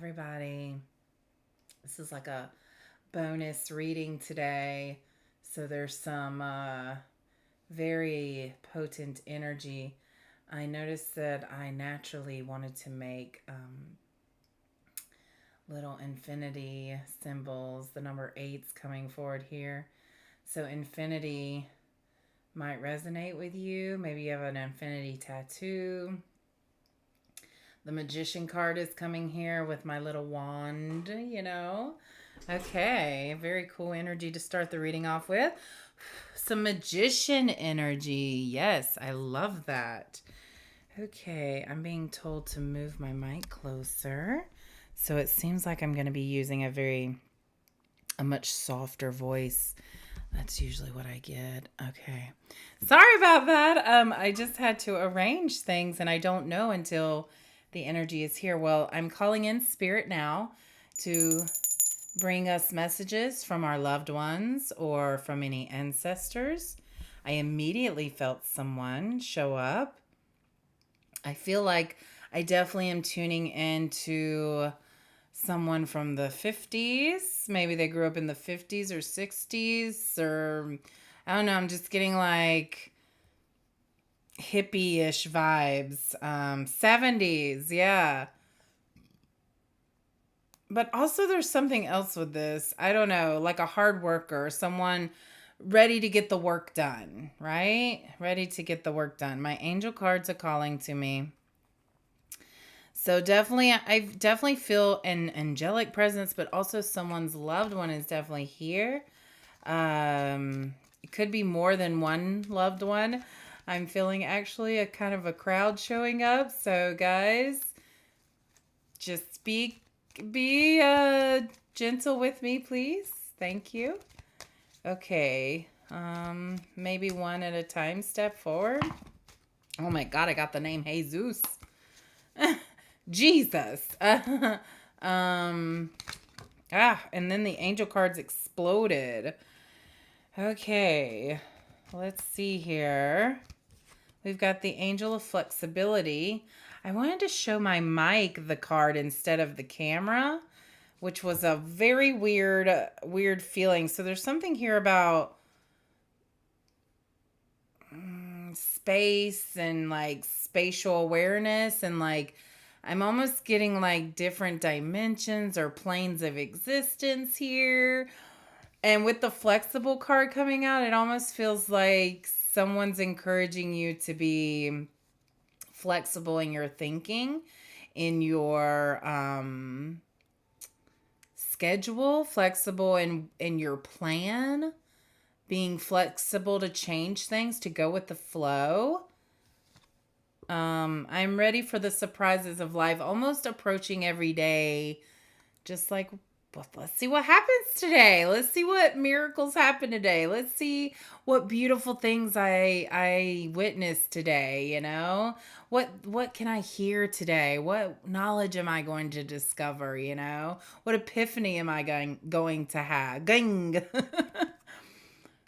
everybody. This is like a bonus reading today. So there's some very potent energy. I noticed that I naturally wanted to make little infinity symbols. The number eight's coming forward here. So infinity might resonate with you. Maybe you have an infinity tattoo. The magician card is coming here with my little wand. Okay, very cool energy to start the reading off with. Some magician energy. Yes, I love that. Okay, I'm being told to move my mic closer. So it seems like I'm going to be using a much softer voice. That's usually what I get. Okay. Sorry about that. I just had to arrange things and I don't know until the energy is here. Well, I'm calling in spirit now to bring us messages from our loved ones or from any ancestors. I immediately felt someone show up. I feel like I definitely am tuning into someone from the 50s. Maybe they grew up in the 50s or 60s, or I don't know. I'm just getting like hippie-ish vibes. 70s, yeah. But also there's something else with this. I don't know, like a hard worker, someone ready to get the work done, right? Ready to get the work done. My angel cards are calling to me. So definitely, I definitely feel an angelic presence, but also someone's loved one is definitely here. It could be more than one loved one. I'm feeling actually a kind of a crowd showing up. So guys, just be gentle with me, please. Thank you. Okay. Maybe one at a time. Step forward. Oh my God, I got the name Jesus. Jesus. um. And then the angel cards exploded. Okay. Let's see here. We've got the angel of flexibility. I wanted to show my mic the card instead of the camera, which was a very weird feeling. So there's something here about space and like spatial awareness, and like I'm almost getting like different dimensions or planes of existence here. And with the flexible card coming out, it almost feels like someone's encouraging you to be flexible in your thinking, in your schedule, flexible in your plan, being flexible to change things, to go with the flow. I'm ready for the surprises of life, almost approaching every day, just like, well, let's see what happens today. Let's see what miracles happen today. Let's see what beautiful things I witnessed today. What can I hear today? What knowledge am I going to discover? What epiphany am I going to have? Ging.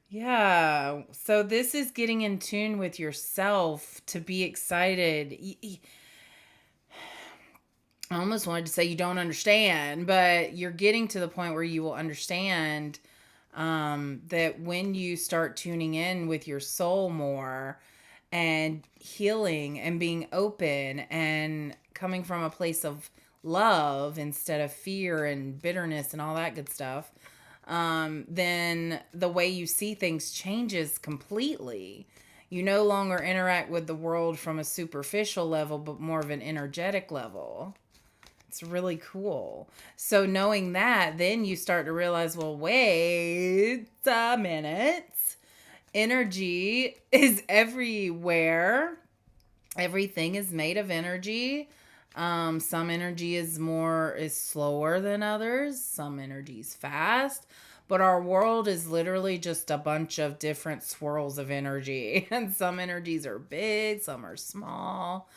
Yeah. So this is getting in tune with yourself to be excited. I almost wanted to say you don't understand, but you're getting to the point where you will understand that when you start tuning in with your soul more and healing and being open and coming from a place of love instead of fear and bitterness and all that good stuff, then the way you see things changes completely. You no longer interact with the world from a superficial level, but more of an energetic level. It's really cool. So knowing that, then you start to realize, well, wait a minute. Energy is everywhere. Everything is made of energy. Some energy is slower than others. Some energy is fast. But our world is literally just a bunch of different swirls of energy. And some energies are big, some are small.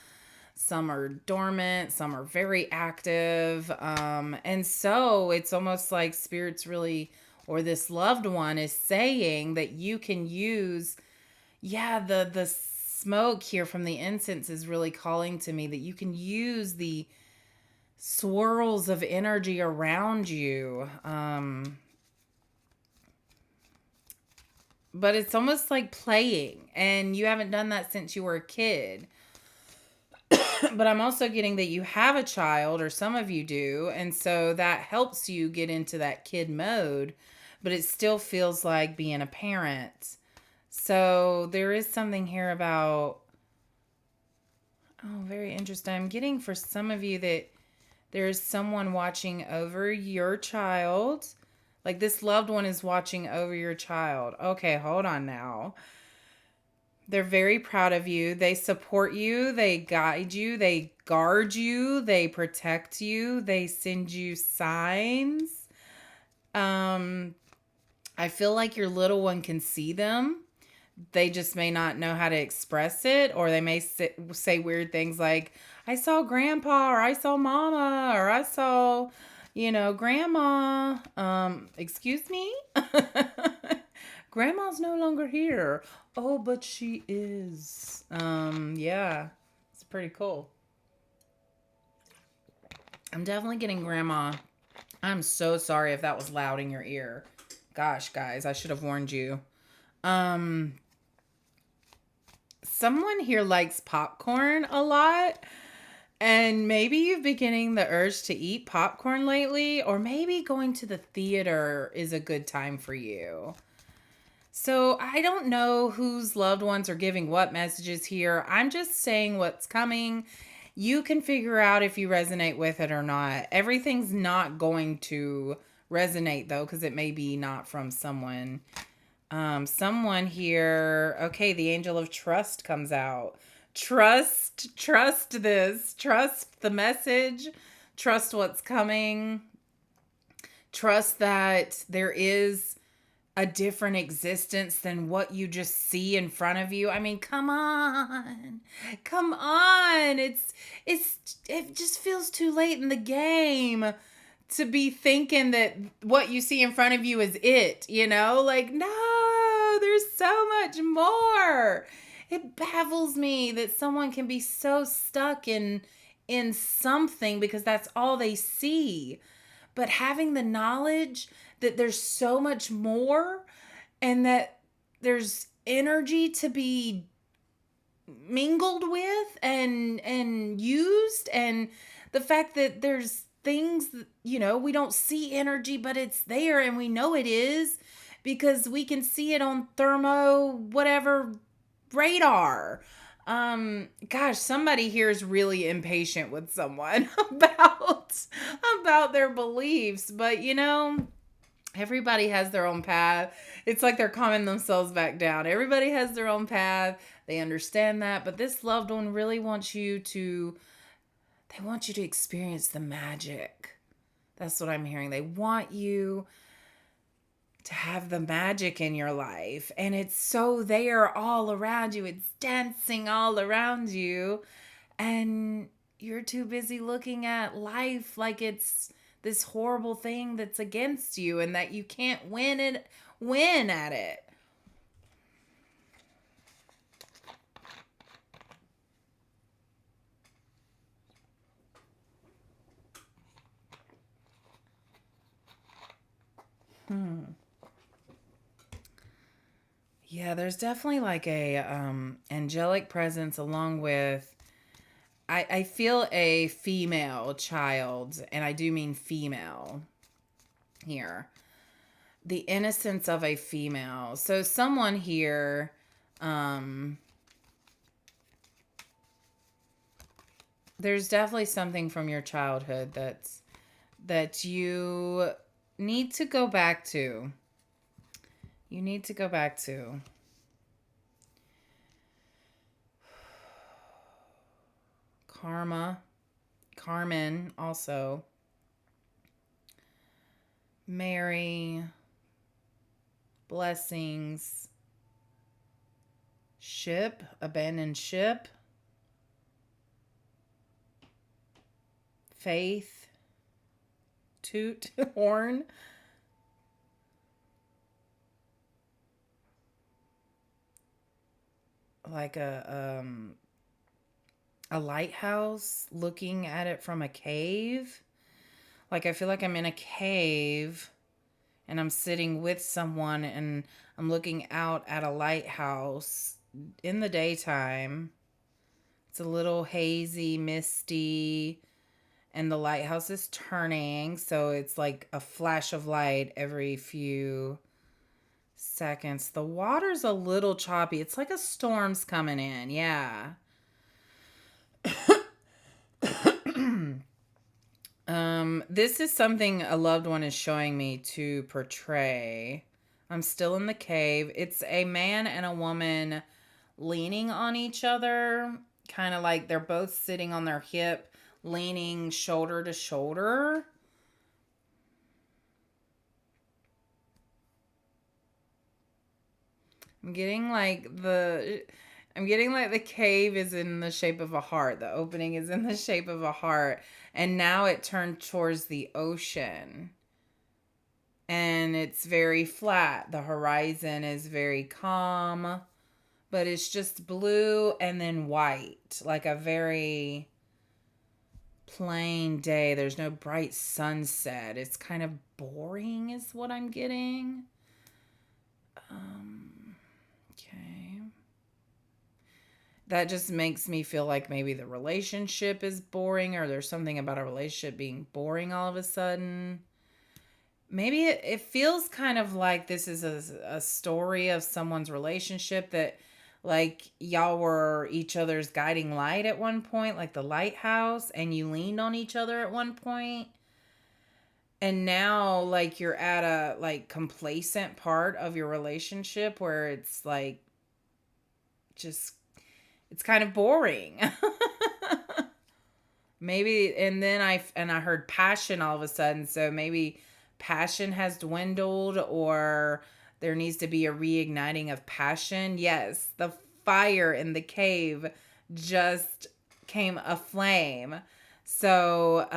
Some are dormant, some are very active. And so it's almost like spirits really, or this loved one is saying that you can use, yeah, the smoke here from the incense is really calling to me that you can use swirls of energy around you. But it's almost like playing, and you haven't done that since you were a kid. But I'm also getting that you have a child, or some of you do, and so that helps you get into that kid mode, but it still feels like being a parent. So there is something here about, oh, very interesting. I'm getting for some of you that there is someone watching over your child. Like this loved one is watching over your child. Okay, hold on now. They're very proud of you. They support you. They guide you. They guard you. They protect you. They send you signs. Um, I feel like your little one can see them. They just may not know how to express it, or they may say weird things like, I saw grandpa, or I saw mama, or I saw, grandma. Excuse me? Grandma's no longer here. Oh, but she is. Yeah, it's pretty cool. I'm definitely getting grandma. I'm so sorry if that was loud in your ear. Gosh, guys, I should have warned you. Um, Someone here likes popcorn a lot. And maybe you've been getting the urge to eat popcorn lately, or maybe going to the theater is a good time for you. So I don't know whose loved ones are giving what messages here. I'm just saying what's coming. You can figure out if you resonate with it or not. Everything's not going to resonate though, because it may be not from someone. Someone here. Okay, the angel of trust comes out. Trust this. Trust the message. Trust what's coming. Trust that there is a different existence than what you just see in front of you. I mean, come on. Come on. It just feels too late in the game to be thinking that what you see in front of you is it, Like, no, there's so much more. It baffles me that someone can be so stuck in something because that's all they see. But having the knowledge that there's so much more and that there's energy to be mingled with and used, and the fact that there's things that, we don't see energy but it's there and we know it is because we can see it on thermo whatever radar. Gosh, somebody here is really impatient with someone about their beliefs, but everybody has their own path. It's like they're calming themselves back down. Everybody has their own path. They understand that, but this loved one really wants you to experience the magic. That's what I'm hearing. They want you to have the magic in your life, and it's so there all around you. It's dancing all around you, and you're too busy looking at life like it's this horrible thing that's against you and that you can't win at it. Yeah, there's definitely like a angelic presence along with I feel a female child, and I do mean female here. The innocence of a female. So someone here, there's definitely something from your childhood that you need to go back to. You need to go back to. Carmen also. Mary, blessings, ship, abandoned ship, faith, toot, horn. Like a lighthouse looking at it from a cave. Like I feel like I'm in a cave and I'm sitting with someone and I'm looking out at a lighthouse in the daytime. It's a little hazy, misty, and the lighthouse is turning, so it's like a flash of light every few seconds. The water's a little choppy. It's like a storm's coming in. Yeah. This is something a loved one is showing me to portray. I'm still in the cave. It's a man and a woman leaning on each other, kind of like they're both sitting on their hip, leaning shoulder to shoulder. I'm getting like the I'm getting like the cave is in the shape of a heart. The opening is in the shape of a heart. And now it turned towards the ocean. And it's very flat. The horizon is very calm, but it's just blue and then white, like a very plain day. There's no bright sunset. It's kind of boring, is what I'm getting. Okay. That just makes me feel like maybe the relationship is boring or there's something about a relationship being boring all of a sudden. Maybe it feels kind of like this is a story of someone's relationship that like y'all were each other's guiding light at one point, like the lighthouse, and you leaned on each other at one point. And now like you're at a like complacent part of your relationship where it's like just it's kind of boring. Maybe and then I heard passion all of a sudden, so maybe passion has dwindled or there needs to be a reigniting of passion. Yes, the fire in the cave just came aflame. So,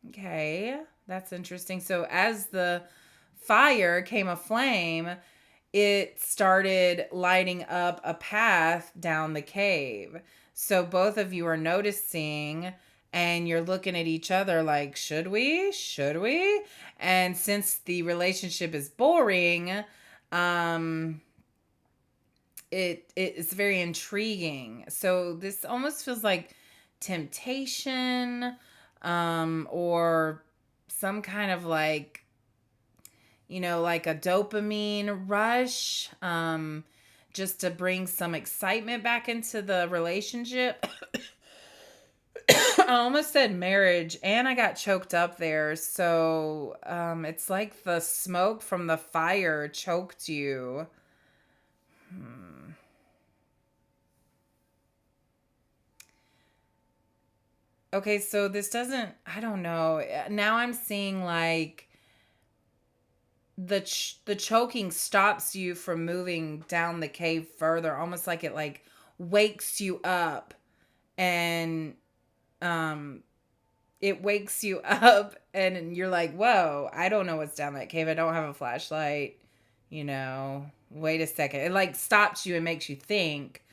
okay, that's interesting. So as the fire came aflame, it started lighting up a path down the cave. So both of you are noticing and you're looking at each other like, should we? Should we? And since the relationship is boring, um, it's very intriguing. So this almost feels like temptation, or some kind of like like a dopamine rush, just to bring some excitement back into the relationship. I almost said marriage and I got choked up there. So, it's like the smoke from the fire choked you. Okay, so this doesn't, I don't know. Now I'm seeing like the choking stops you from moving down the cave further, almost like it like wakes you up and um it wakes you up and you're like, whoa, I don't know what's down that cave. I don't have a flashlight. Wait a second. It like stops you and makes you think,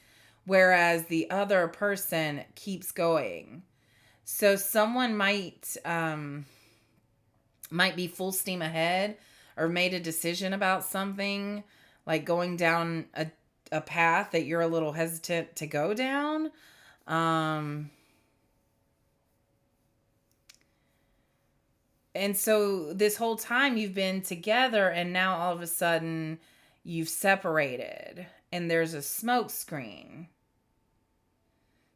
whereas the other person keeps going. So someone might be full steam ahead or made a decision about something, like going down a path that you're a little hesitant to go down. Um, and so this whole time you've been together and now all of a sudden you've separated and there's a smoke screen.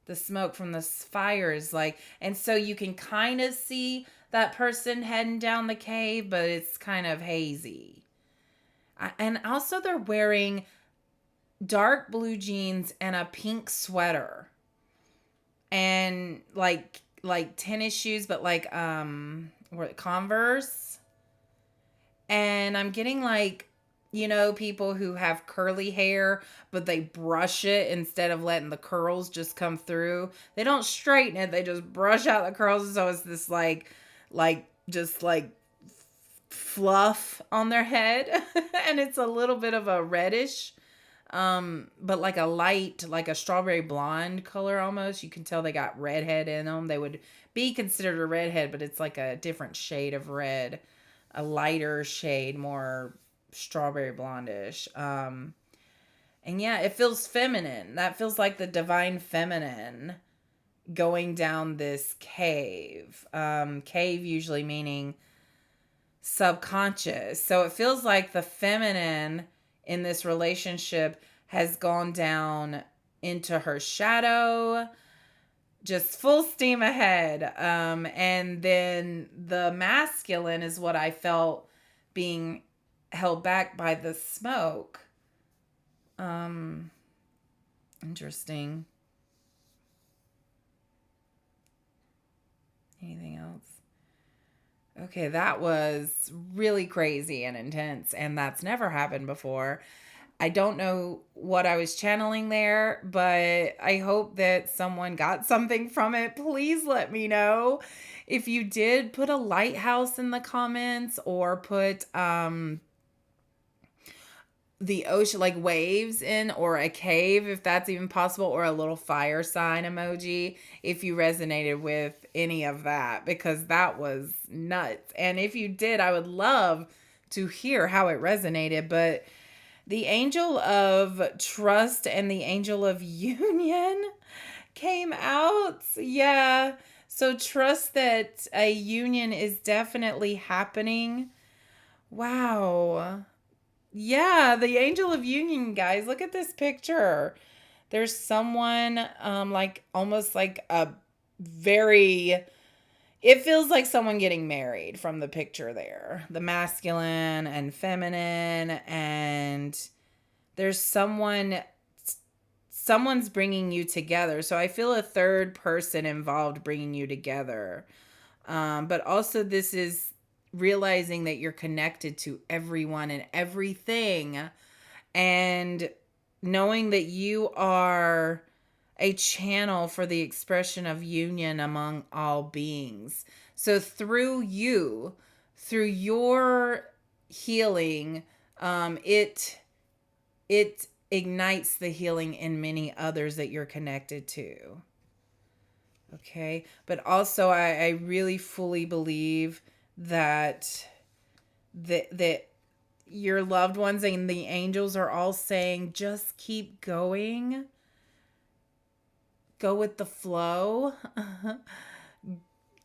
The smoke from the fire is like, and so you can kind of see that person heading down the cave, but it's kind of hazy. And also they're wearing dark blue jeans and a pink sweater and like tennis shoes, but like Converse. And I'm getting like people who have curly hair, but they brush it instead of letting the curls just come through. They don't straighten it, they just brush out the curls. So it's this just like fluff on their head. And it's a little bit of a reddish but like a light, like a strawberry blonde color almost. You can tell they got redhead in them. They would be considered a redhead, but it's like a different shade of red, a lighter shade, more strawberry blondish. And yeah, it feels feminine. That feels like the divine feminine going down this cave. Cave usually meaning subconscious. So it feels like the feminine in this relationship has gone down into her shadow, just full steam ahead. And then the masculine is what I felt being held back by the smoke. Interesting. Anything else? Okay, that was really crazy and intense, and that's never happened before. I don't know what I was channeling there, but I hope that someone got something from it. Please let me know. If you did, put a lighthouse in the comments or put the ocean, like waves in, or a cave if that's even possible, or a little fire sign emoji if you resonated with any of that, because that was nuts. And if you did, I would love to hear how it resonated. But the angel of trust and the angel of union came out. Yeah. So trust that a union is definitely happening. Wow. Yeah, the angel of union, guys. Look at this picture. There's someone like almost like a very, it feels like someone getting married from the picture there. The masculine and feminine, and there's someone's bringing you together. So I feel a third person involved bringing you together. But also this is realizing that you're connected to everyone and everything, and knowing that you are a channel for the expression of union among all beings. So through you, through your healing, it ignites the healing in many others that you're connected to. Okay. But also I really fully believe that that your loved ones and the angels are all saying, just keep going. Go with the flow.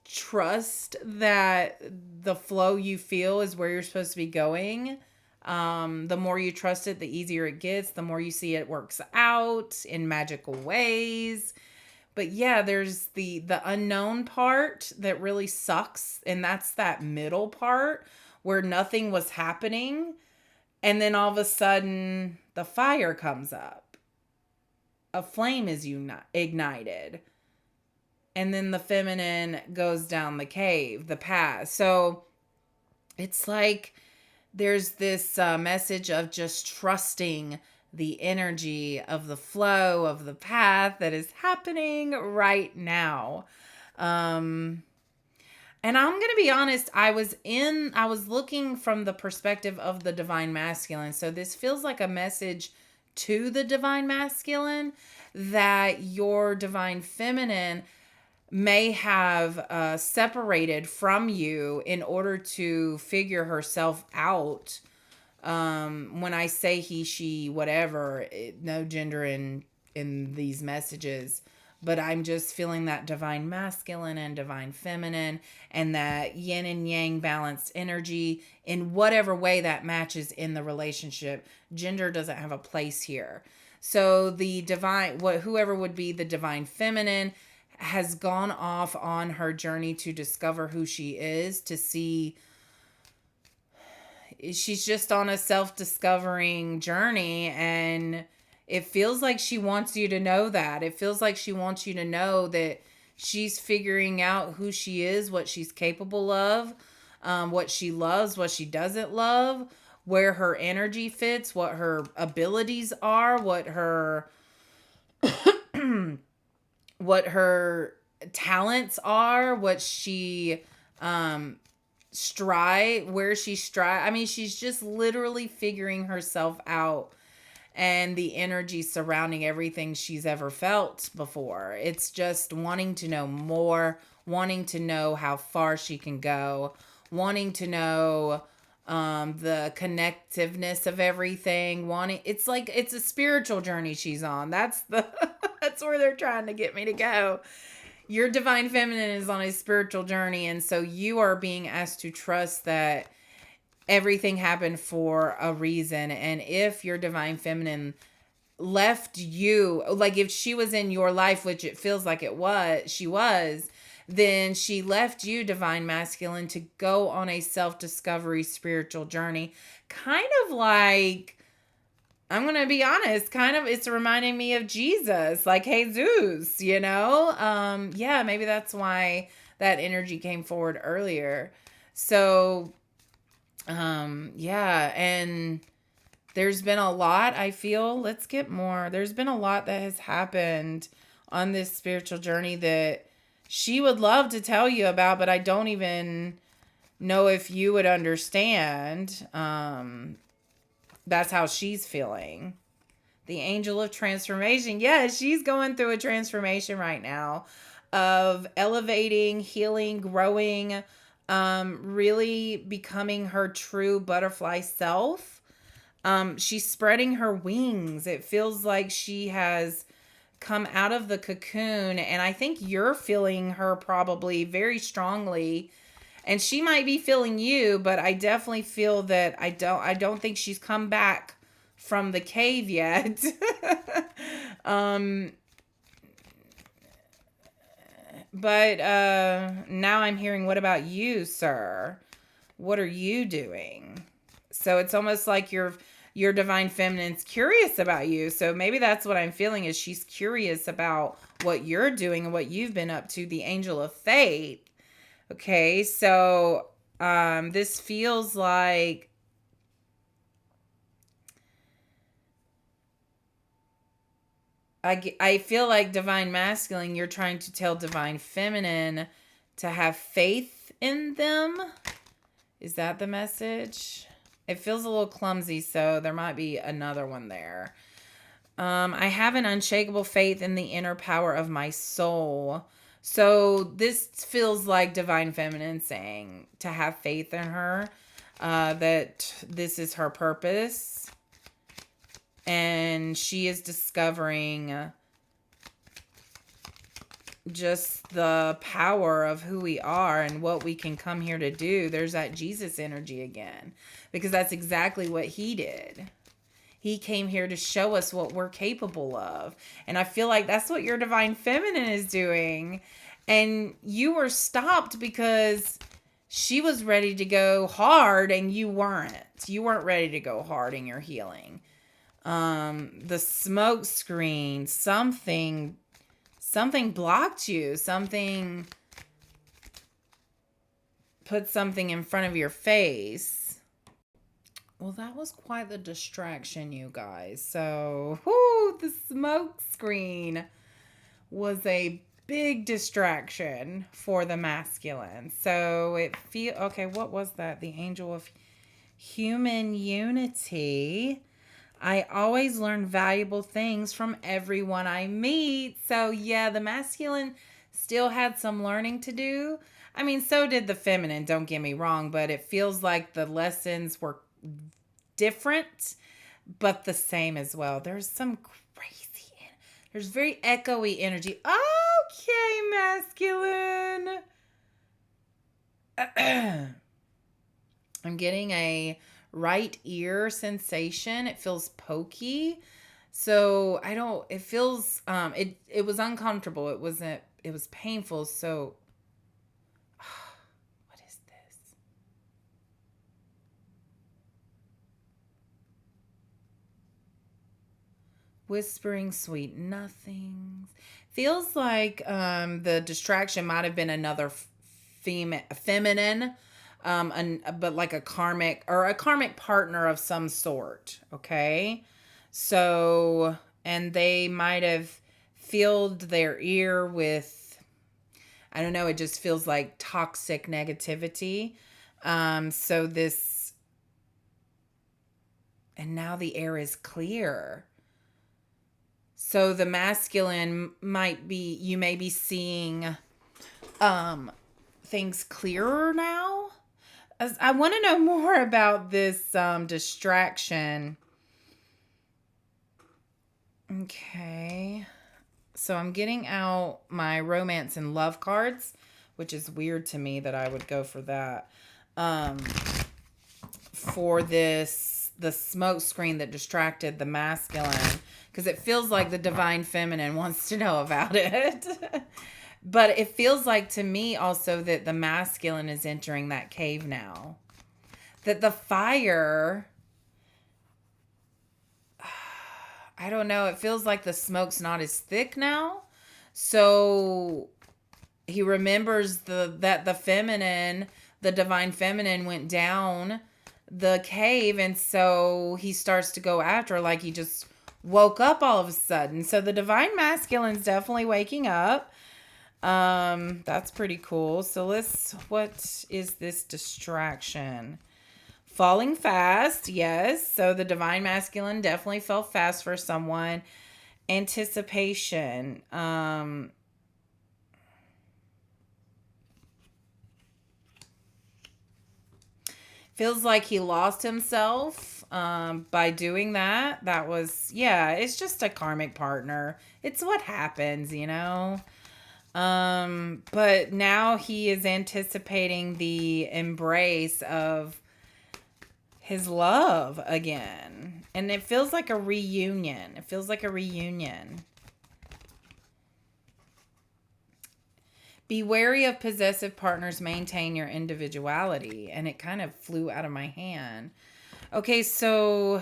Trust that the flow you feel is where you're supposed to be going. The more you trust it, the easier it gets. The more you see it works out in magical ways. But yeah, there's the unknown part that really sucks, and that's that middle part where nothing was happening, and then all of a sudden the fire comes up. A flame is ignited. And then the feminine goes down the cave, the path. So it's like there's this message of just trusting the energy of the flow of the path that is happening right now. And I'm going to be honest, I was looking from the perspective of the divine masculine. So this feels like a message to the divine masculine that your divine feminine may have separated from you in order to figure herself out. When I say he, she, whatever, no gender in these messages, but I'm just feeling that divine masculine and divine feminine and that yin and yang balanced energy in whatever way that matches in the relationship. Gender doesn't have a place here. So the divine, whoever would be the divine feminine, has gone off on her journey to discover who she is, to see. She's just on a self-discovering journey, and it feels like she wants you to know that. It feels like she wants you to know that she's figuring out who she is, what she's capable of, what she loves, what she doesn't love, where her energy fits, what her abilities are, what her what her talents are, what she where she strive. I mean, she's just literally figuring herself out. and the energy surrounding everything she's ever felt before. It's just wanting to know more, wanting to know how far she can go, wanting to know the connectiveness of everything, wanting it's like it's a spiritual journey she's on. That's the that's where they're trying to get me to go. Your divine feminine is on a spiritual journey, and so you are being asked to trust that everything happened for a reason. And if your divine feminine left you, like if she was in your life, which it feels like she was, then she left you, divine masculine, to go on a self-discovery spiritual journey. Kind of like, I'm going to be honest, kind of it's reminding me of Jesus, like Jesus, yeah, maybe that's why that energy came forward earlier. So yeah, and there's been a lot, I feel. Let's get more. There's been a lot that has happened on this spiritual journey that she would love to tell you about, but I don't even know if you would understand. That's how she's feeling. The angel of transformation. Yeah, she's going through a transformation right now of elevating, healing, growing, really becoming her true butterfly self. She's spreading her wings. It feels like she has come out of the cocoon, and I think you're feeling her probably very strongly, and she might be feeling you, but I definitely feel that I don't think she's come back from the cave yet. But now I'm hearing, what about you, sir? What are you doing? So it's almost like your divine feminine's curious about you. So maybe that's what I'm feeling, is she's curious about what you're doing and what you've been up to, the angel of fate. Okay, so this feels like I feel like divine masculine, you're trying to tell divine feminine to have faith in them. Is that the message? It feels a little clumsy, so there might be another one there. I have an unshakable faith in the inner power of my soul. So this feels like divine feminine saying to have faith in her, that this is her purpose. And she is discovering just the power of who we are and what we can come here to do. There's that Jesus energy again, because that's exactly what he did. He came here to show us what we're capable of. And I feel like that's what your divine feminine is doing. And you were stopped because she was ready to go hard and you weren't. You weren't ready to go hard in your healing. The smoke screen, something blocked you. Something put something in front of your face. Well, that was quite the distraction, you guys. So, the smoke screen was a big distraction for the masculine. So okay, what was that? The angel of human unity. I always learn valuable things from everyone I meet. So yeah, the masculine still had some learning to do. I mean, so did the feminine, don't get me wrong, but it feels like the lessons were different, but the same as well. There's some there's very echoey energy. Okay, masculine. I'm getting a right ear sensation. It feels pokey. So it feels, it was uncomfortable. It was painful. So what is this? Whispering sweet nothings. Feels like the distraction might have been another feminine, but like a karmic partner of some sort. Okay, so, and they might have filled their ear with, I don't know, it just feels like toxic negativity. So this And now the air is clear. So the masculine might be, you may be seeing things clearer now. I want to know more about this distraction. Okay. So I'm getting out my romance and love cards, which is weird to me that I would go for that. For this, the smoke screen that distracted the masculine, because it feels like the divine feminine wants to know about it. But it feels like to me also that the masculine is entering that cave now. That the fire, I don't know, it feels like the smoke's not as thick now. So he remembers that the feminine, the divine feminine went down the cave, and so he starts to go after her like he just woke up all of a sudden. So the divine masculine's definitely waking up. That's pretty cool. So what is this distraction? Falling fast, yes. So the divine masculine definitely fell fast for someone. Anticipation. Feels like he lost himself by doing that. That was, yeah, it's just a karmic partner. It's what happens, you know? But now he is anticipating the embrace of his love again. And it feels like a reunion. It feels like a reunion. Be wary of possessive partners. Maintain your individuality. And it kind of flew out of my hand. Okay, so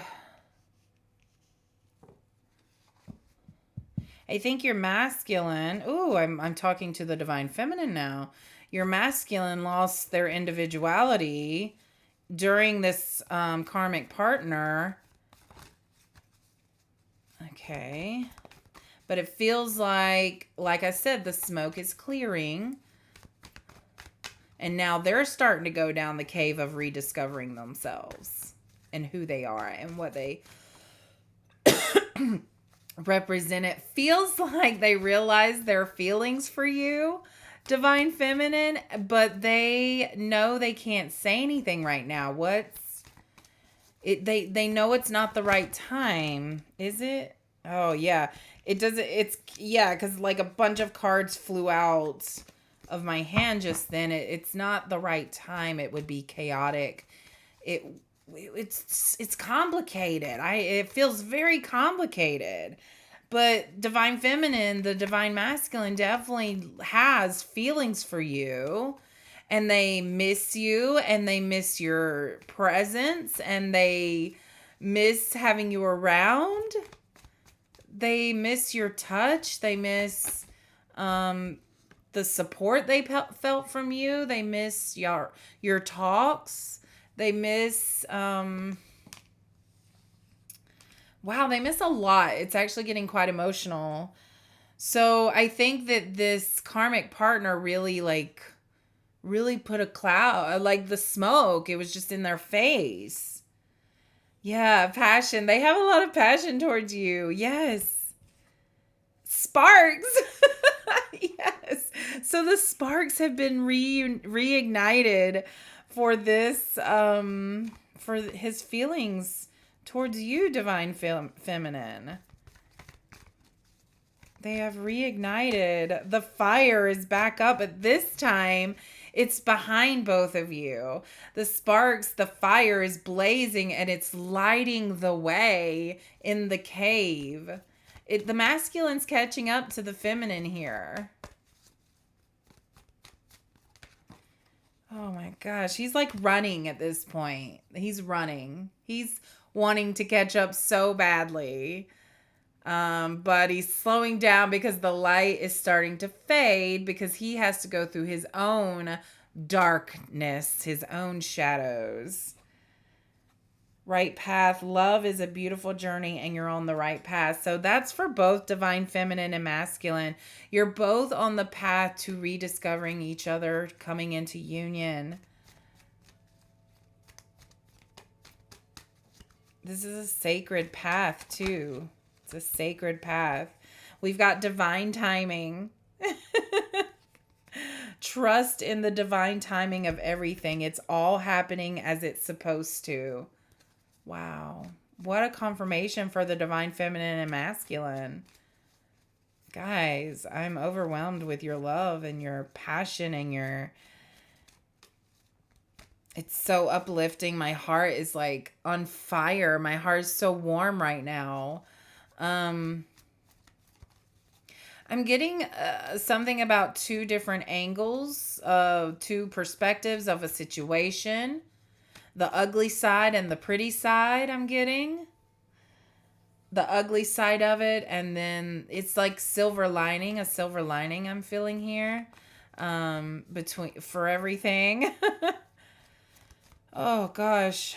I think your masculine, ooh, I'm talking to the divine feminine now. Your masculine lost their individuality during this karmic partner. Okay. But it feels like I said, the smoke is clearing. And now they're starting to go down the cave of rediscovering themselves and who they are and what they represent. It feels like they realize their feelings for you, divine feminine, but they know they can't say anything right now. They know it's not the right time. Is it? Oh yeah. It doesn't, it's, yeah, because like a bunch of cards flew out of my hand just then. It's not the right time. It would be chaotic. It's complicated. It feels very complicated. But divine feminine, the divine masculine definitely has feelings for you. And they miss you, and they miss your presence, and they miss having you around. They miss your touch. They miss the support they felt from you. They miss your talks. They miss wow, they miss a lot. It's actually getting quite emotional. So I think that this karmic partner really put a cloud, like the smoke, it was just in their face. Yeah, passion. They have a lot of passion towards you. Yes. Sparks. Yes. So the sparks have been reignited for this for his feelings towards you, divine feminine. They have reignited. The fire is back up, but this time it's behind both of you. The sparks, the fire is blazing, and it's lighting the way in the cave. The masculine's catching up to the feminine here. Oh my gosh. He's like running at this point. He's running. He's wanting to catch up so badly. But he's slowing down because the light is starting to fade, because he has to go through his own darkness, his own shadows. Right path. Love is a beautiful journey, and you're on the right path. So that's for both divine feminine and masculine. You're both on the path to rediscovering each other, coming into union. This is a sacred path, too. It's a sacred path. We've got divine timing. Trust in the divine timing of everything. It's all happening as it's supposed to. Wow. What a confirmation for the divine feminine and masculine. Guys, I'm overwhelmed with your love and your passion and your... It's so uplifting. My heart is like on fire. My heart is so warm right now. Um, I'm getting something about two different angles, two perspectives of a situation. The ugly side and the pretty side, I'm getting. The ugly side of it, and then it's like a silver lining I'm feeling here. Between for everything. Oh gosh.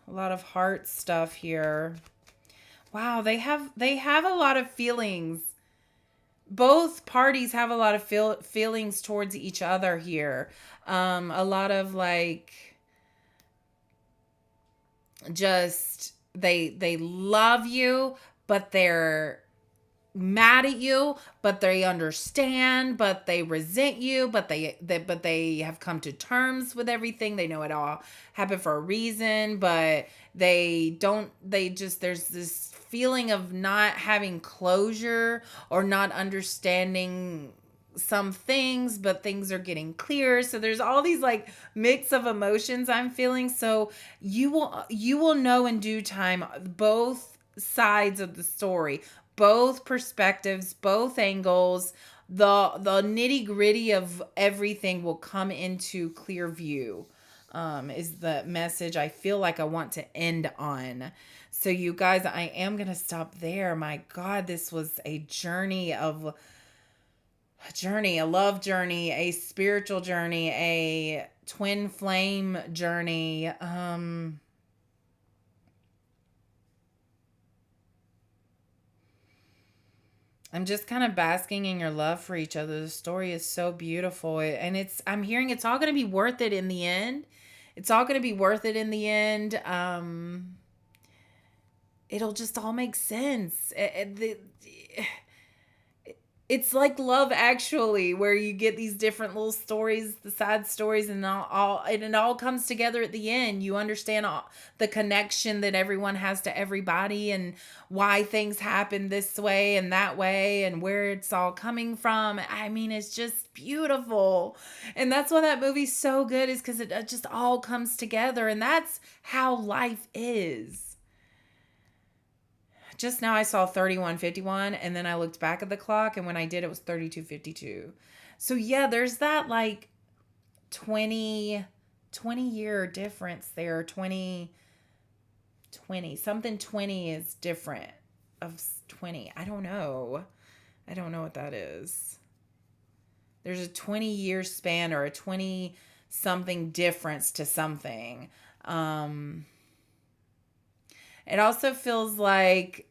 A lot of heart stuff here. Wow, they have a lot of feelings. Both parties have a lot of feelings towards each other here. A lot of like just they love you, but they're mad at you, but they understand, but they resent you, but they have come to terms with everything. They know it all happened for a reason, but there's this feeling of not having closure or not understanding some things, but things are getting clear. So there's all these like mix of emotions I'm feeling. So you will know in due time both sides of the story, both perspectives, both angles. The nitty-gritty of everything will come into clear view. Is the message I feel like I want to end on. So you guys, I am going to stop there. My God, this was a a love journey, a spiritual journey, a twin flame journey. I'm just kind of basking in your love for each other. The story is so beautiful, and I'm hearing it's all going to be worth it in the end. It's all going to be worth it in the end. It'll just all make sense. It's like Love Actually, where you get these different little stories, the side stories, and and it all comes together at the end. You understand the connection that everyone has to everybody, and why things happen this way and that way, and where it's all coming from. I mean, it's just beautiful, and that's why that movie's so good, is because it just all comes together, and that's how life is. Just now I saw 31:51, and then I looked back at the clock, and when I did, it was 32:52. So yeah, there's that like 20 year difference there. 20 something 20 is different of 20. I don't know what that is. There's a 20-year span, or a 20 something difference to something. Um it also feels like,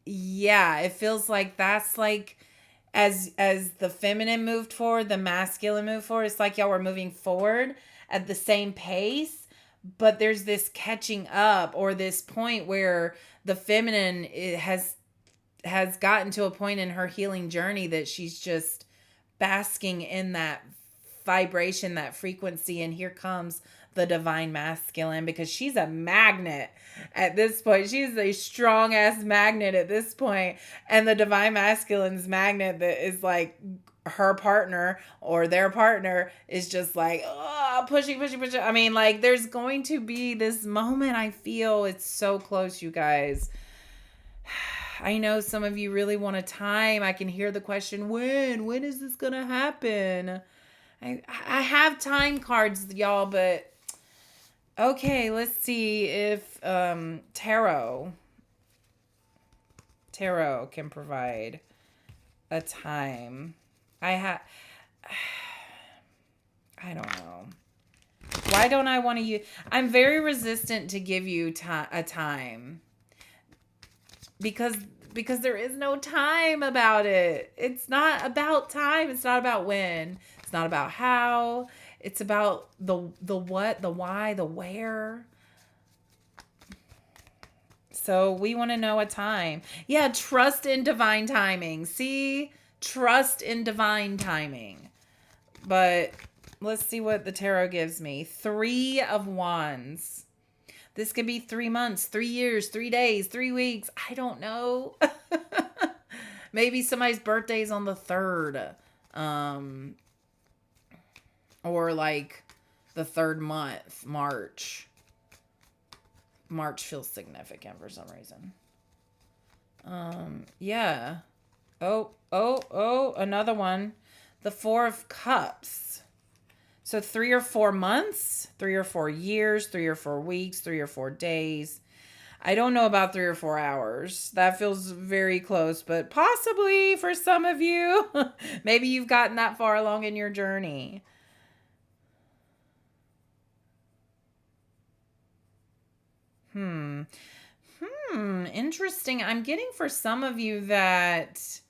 yeah, it feels like that's like, as the feminine moved forward, the masculine moved forward. It's like y'all were moving forward at the same pace, but there's this catching up, or this point where the feminine has gotten to a point in her healing journey that she's just basking in that vibration, that frequency, and here comes the divine masculine, because she's a magnet at this point. She's a strong ass magnet at this point, and the divine masculine's magnet, that is like her partner or their partner, is just like, oh, pushing. I mean, like, there's going to be this moment. I feel it's so close, you guys. I know some of you really want a time. I can hear the question, when is this gonna happen? I have time cards, y'all, but okay, let's see if tarot can provide a time. I don't know. Why don't I want to use... I'm very resistant to give you a time, because there is no time about it. It's not about time. It's not about when. It's not about how. It's about the what, the why, the where. So we want to know a time. Yeah, trust in divine timing. See? Trust in divine timing. But let's see what the tarot gives me. 3 of Wands. This could be 3 months, 3 years, 3 days, 3 weeks. I don't know. Maybe somebody's birthday's on the 3rd. Um, or like the 3rd month, March. March feels significant for some reason. Yeah. Oh, another one. The 4 of Cups. So 3 or 4 months, 3 or 4 years, 3 or 4 weeks, 3 or 4 days. I don't know about 3 or 4 hours. That feels very close, but possibly for some of you, maybe you've gotten that far along in your journey. Interesting. I'm getting for some of you that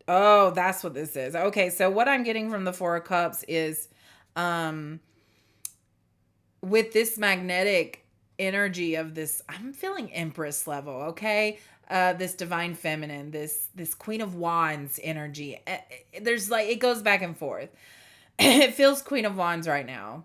oh, that's what this is. Okay, so what I'm getting from the 4 of Cups is um with this magnetic energy of this, I'm feeling Empress level, okay? This divine feminine, this Queen of Wands energy. There's like it goes back and forth. It feels Queen of Wands right now.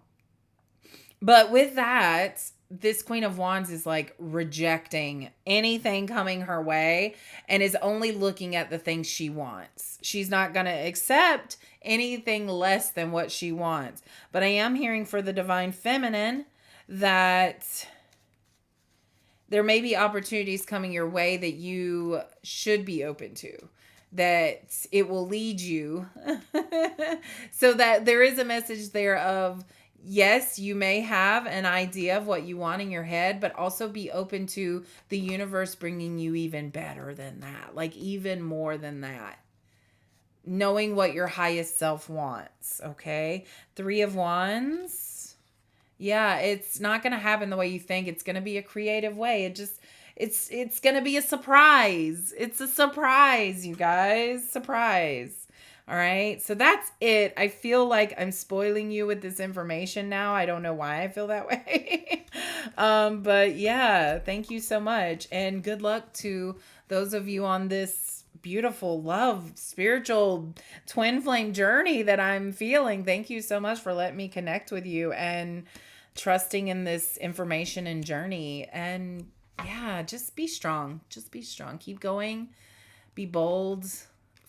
But with that, this Queen of Wands is like rejecting anything coming her way and is only looking at the things she wants. She's not going to accept anything less than what she wants. But I am hearing for the divine feminine that there may be opportunities coming your way that you should be open to, that it will lead you. So that there is a message there of, yes, you may have an idea of what you want in your head, but also be open to the universe bringing you even better than that, like even more than that. Knowing what your highest self wants, okay? 3 of Wands. Yeah, it's not going to happen the way you think. It's going to be a creative way. It's going to be a surprise. It's a surprise, you guys. Surprise. All right. So that's it. I feel like I'm spoiling you with this information now. I don't know why I feel that way. But yeah, thank you so much and good luck to those of you on this beautiful love spiritual twin flame journey that I'm feeling. Thank you so much for letting me connect with you and trusting in this information and journey. And yeah, just be strong. Just be strong. Keep going. Be bold.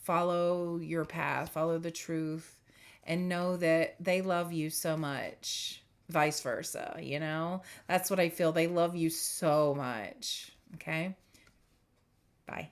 Follow your path. Follow the truth. And know that they love you so much. Vice versa, you know? That's what I feel. They love you so much. Okay? Bye.